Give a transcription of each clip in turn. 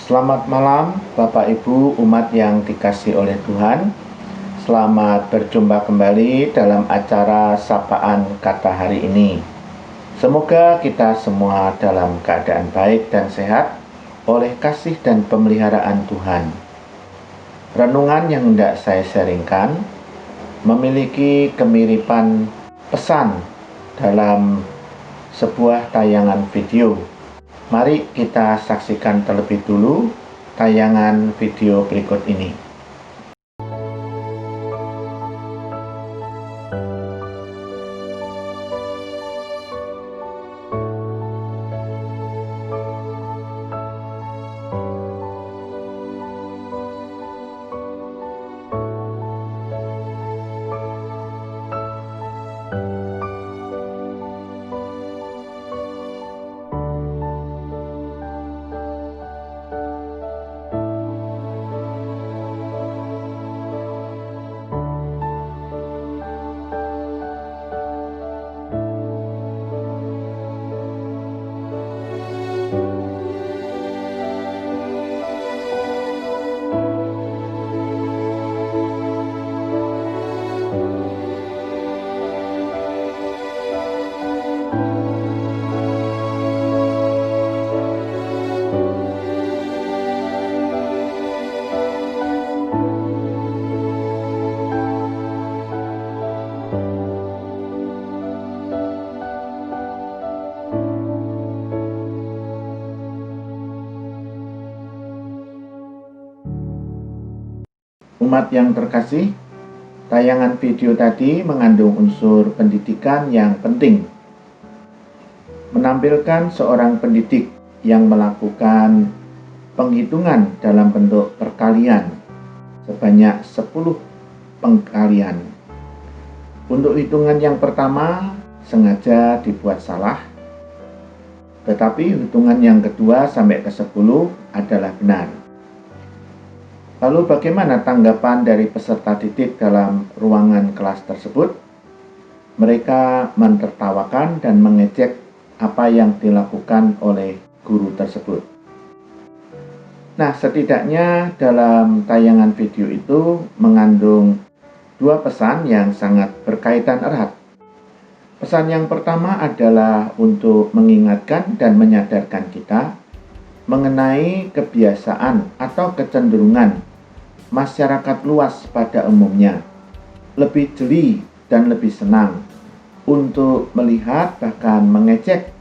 Selamat malam Bapak Ibu umat yang dikasihi oleh Tuhan. Selamat berjumpa kembali dalam acara Sapaan Kata hari ini. Semoga kita semua dalam keadaan baik dan sehat oleh kasih dan pemeliharaan Tuhan. Renungan yang hendak saya sharingkan memiliki kemiripan pesan dalam sebuah tayangan video. Mari kita saksikan terlebih dulu tayangan video berikut ini. Umat yang terkasih, tayangan video tadi mengandung unsur pendidikan yang penting. Menampilkan seorang pendidik yang melakukan penghitungan dalam bentuk perkalian sebanyak 10 pengkalian. Untuk hitungan yang pertama sengaja dibuat salah, tetapi hitungan yang kedua sampai ke 10 adalah benar. Lalu bagaimana tanggapan dari peserta didik dalam ruangan kelas tersebut? Mereka mentertawakan dan mengejek apa yang dilakukan oleh guru tersebut. Nah, setidaknya dalam tayangan video itu mengandung dua pesan yang sangat berkaitan erat. Pesan yang pertama adalah untuk mengingatkan dan menyadarkan kita mengenai kebiasaan atau kecenderungan masyarakat luas pada umumnya lebih jeli dan lebih senang untuk melihat bahkan mengecek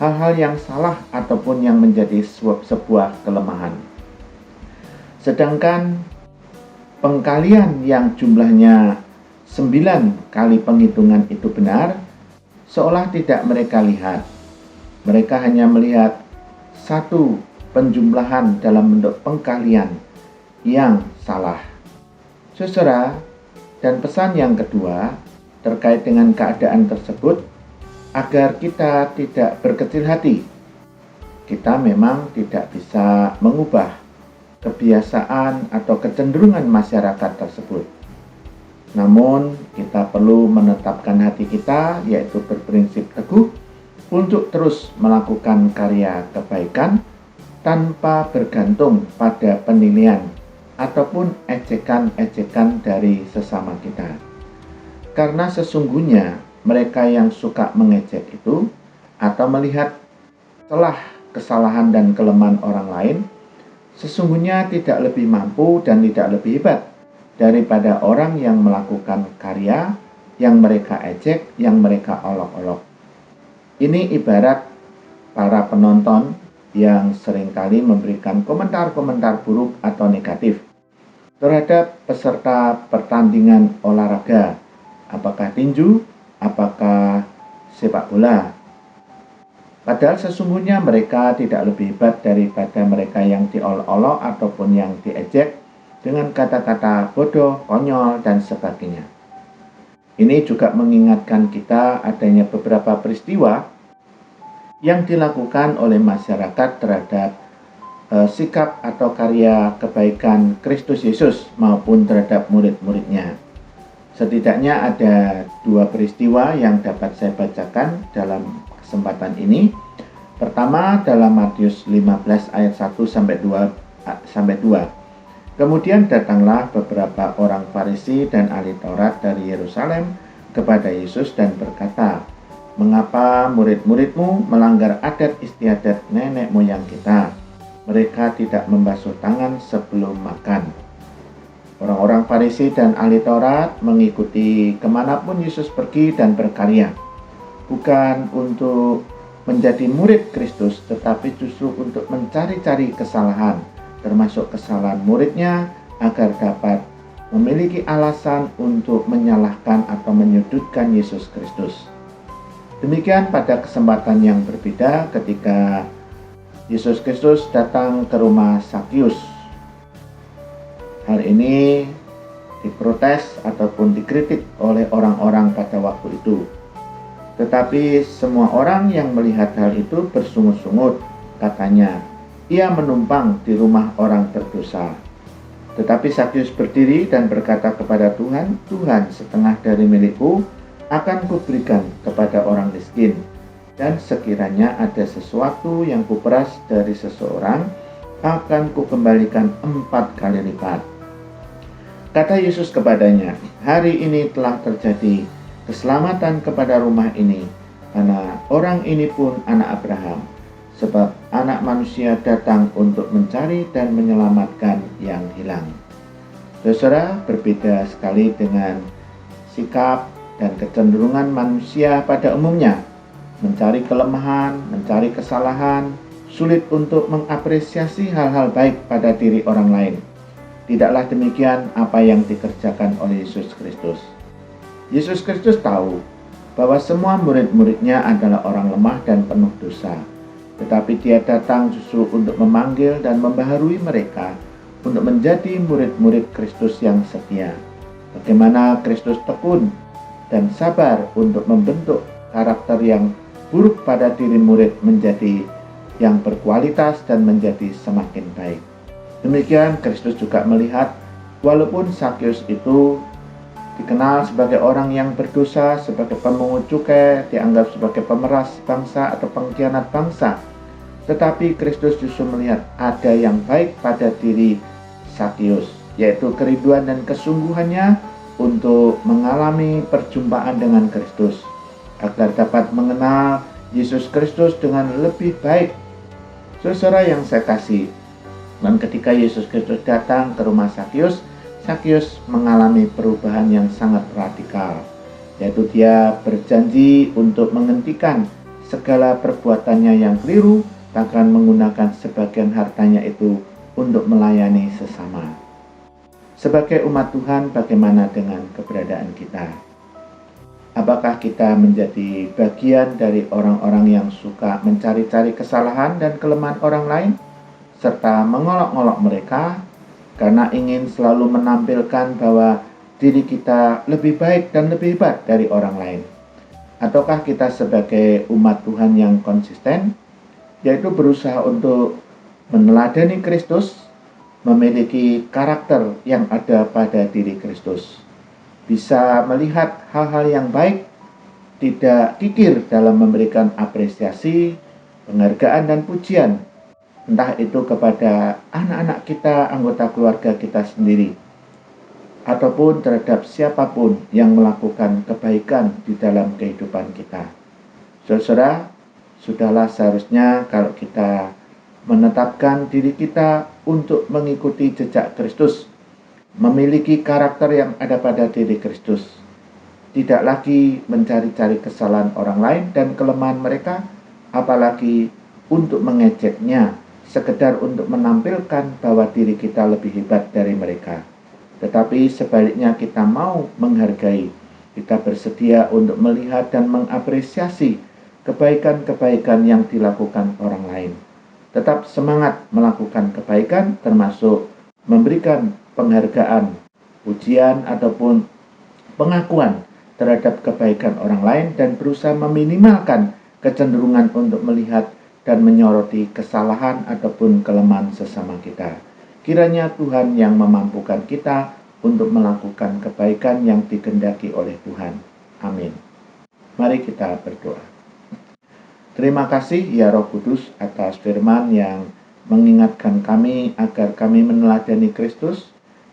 hal-hal yang salah ataupun yang menjadi sebuah kelemahan. Sedangkan pengkalian yang jumlahnya 9 kali penghitungan itu benar, seolah tidak mereka lihat. Mereka hanya melihat satu penjumlahan dalam bentuk pengkalian yang salah. Saudara, dan pesan yang kedua terkait dengan keadaan tersebut agar kita tidak berkecil hati. Kita memang tidak bisa mengubah kebiasaan atau kecenderungan masyarakat tersebut. Namun, kita perlu menetapkan hati kita, yaitu berprinsip teguh untuk terus melakukan karya kebaikan tanpa bergantung pada penilaian ataupun ejekan-ejekan dari sesama kita. Karena sesungguhnya mereka yang suka mengejek itu atau melihat celah kesalahan dan kelemahan orang lain sesungguhnya tidak lebih mampu dan tidak lebih hebat daripada orang yang melakukan karya yang mereka ejek, yang mereka olok-olok. Ini ibarat para penonton yang seringkali memberikan komentar-komentar buruk atau negatif terhadap peserta pertandingan olahraga, apakah tinju, apakah sepak bola. Padahal sesungguhnya mereka tidak lebih hebat daripada mereka yang diolok-olok ataupun yang diejek dengan kata-kata bodoh, konyol, dan sebagainya. Ini juga mengingatkan kita adanya beberapa peristiwa yang dilakukan oleh masyarakat terhadap sikap atau karya kebaikan Kristus Yesus maupun terhadap murid-muridnya. Setidaknya ada dua peristiwa yang dapat saya bacakan dalam kesempatan ini. Pertama dalam Matius 15 ayat 1 sampai 2. Kemudian datanglah beberapa orang Farisi dan ahli Taurat dari Yerusalem kepada Yesus dan berkata, "Mengapa murid-muridmu melanggar adat istiadat nenek moyang kita? Mereka tidak membasuh tangan sebelum makan." Orang-orang Farisi dan ahli Taurat mengikuti kemanapun Yesus pergi dan berkarya, bukan untuk menjadi murid Kristus, tetapi justru untuk mencari-cari kesalahan, termasuk kesalahan muridnya, agar dapat memiliki alasan untuk menyalahkan atau menyudutkan Yesus Kristus. Demikian pada kesempatan yang berbeda ketika Yesus Kristus datang ke rumah Sakius. Hal ini diprotes ataupun dikritik oleh orang-orang pada waktu itu. Tetapi semua orang yang melihat hal itu bersungut-sungut, katanya, "Ia menumpang di rumah orang berdosa." Tetapi Sakius berdiri dan berkata kepada Tuhan, "Tuhan, setengah dari milikku akan kuberikan kepada orang miskin, dan sekiranya ada sesuatu yang kuperas dari seseorang, akan kukembalikan 4 kali lipat." Kata Yesus kepadanya, "Hari ini telah terjadi keselamatan kepada rumah ini, karena orang ini pun anak Abraham, sebab anak manusia datang untuk mencari dan menyelamatkan yang hilang." Saudara, berbeda sekali dengan sikap dan kecenderungan manusia pada umumnya, mencari kelemahan, mencari kesalahan, sulit untuk mengapresiasi hal-hal baik pada diri orang lain. Tidaklah demikian apa yang dikerjakan oleh Yesus Kristus. Yesus Kristus tahu bahwa semua murid-muridnya adalah orang lemah dan penuh dosa. Tetapi Dia datang justru untuk memanggil dan membaharui mereka untuk menjadi murid-murid Kristus yang setia. Bagaimana Kristus tekun dan sabar untuk membentuk karakter yang buruk pada diri murid menjadi yang berkualitas dan menjadi semakin baik. Demikian Kristus juga melihat walaupun Sakius itu dikenal sebagai orang yang berdosa, sebagai pemungut cukai, dianggap sebagai pemeras bangsa atau pengkhianat bangsa, tetapi Kristus justru melihat ada yang baik pada diri Sakius, yaitu kerinduan dan kesungguhannya untuk mengalami perjumpaan dengan Kristus, agar dapat mengenal Yesus Kristus dengan lebih baik. Saudara yang saya kasih, dan ketika Yesus Kristus datang ke rumah Sakius, Sakius mengalami perubahan yang sangat radikal, yaitu dia berjanji untuk menghentikan segala perbuatannya yang keliru, bahkan menggunakan sebagian hartanya itu untuk melayani sesama. Sebagai umat Tuhan, bagaimana dengan keberadaan kita? Apakah kita menjadi bagian dari orang-orang yang suka mencari-cari kesalahan dan kelemahan orang lain, serta mengolok-olok mereka karena ingin selalu menampilkan bahwa diri kita lebih baik dan lebih hebat dari orang lain? Ataukah kita sebagai umat Tuhan yang konsisten, yaitu berusaha untuk meneladani Kristus, memiliki karakter yang ada pada diri Kristus, bisa melihat hal-hal yang baik, tidak kikir dalam memberikan apresiasi, penghargaan dan pujian, entah itu kepada anak-anak kita, anggota keluarga kita sendiri, ataupun terhadap siapapun yang melakukan kebaikan di dalam kehidupan kita. Saudara, sudahlah seharusnya kalau kita menetapkan diri kita untuk mengikuti jejak Kristus, memiliki karakter yang ada pada diri Kristus, tidak lagi mencari-cari kesalahan orang lain dan kelemahan mereka, apalagi untuk mengejeknya, sekedar untuk menampilkan bahwa diri kita lebih hebat dari mereka. Tetapi sebaliknya kita mau menghargai, kita bersedia untuk melihat dan mengapresiasi kebaikan-kebaikan yang dilakukan orang lain. Tetap semangat melakukan kebaikan, termasuk memberikan penghargaan, pujian ataupun pengakuan terhadap kebaikan orang lain, dan berusaha meminimalkan kecenderungan untuk melihat dan menyoroti kesalahan ataupun kelemahan sesama kita. Kiranya Tuhan yang memampukan kita untuk melakukan kebaikan yang dikehendaki oleh Tuhan. Amin. Mari kita berdoa. Terima kasih ya Roh Kudus atas firman yang mengingatkan kami agar kami meneladani Kristus,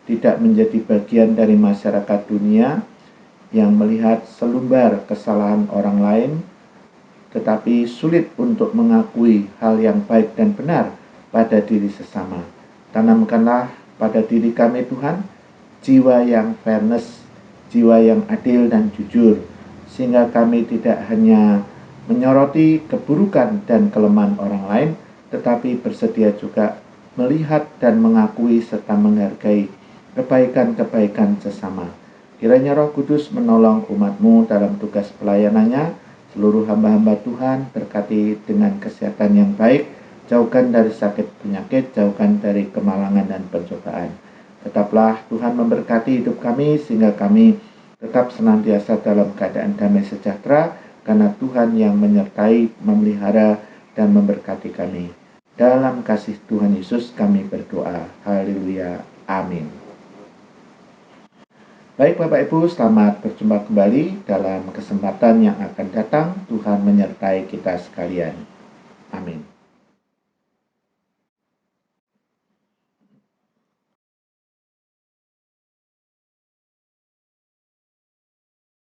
tidak menjadi bagian dari masyarakat dunia yang melihat selumbar kesalahan orang lain, tetapi sulit untuk mengakui hal yang baik dan benar pada diri sesama. Tanamkanlah pada diri kami Tuhan, jiwa yang fairness, jiwa yang adil dan jujur, sehingga kami tidak hanya menyoroti keburukan dan kelemahan orang lain, tetapi bersedia juga melihat dan mengakui serta menghargai kebaikan-kebaikan sesama. Kiranya Roh Kudus menolong umat-Mu dalam tugas pelayanannya, seluruh hamba-hamba Tuhan berkati dengan kesehatan yang baik, jauhkan dari sakit penyakit, jauhkan dari kemalangan dan pencobaan. Tetaplah Tuhan memberkati hidup kami sehingga kami tetap senantiasa dalam keadaan damai sejahtera, karena Tuhan yang menyertai, memelihara, dan memberkati kami. Dalam kasih Tuhan Yesus kami berdoa. Haleluya. Amin. Baik Bapak Ibu, selamat berjumpa kembali dalam kesempatan yang akan datang. Tuhan menyertai kita sekalian. Amin.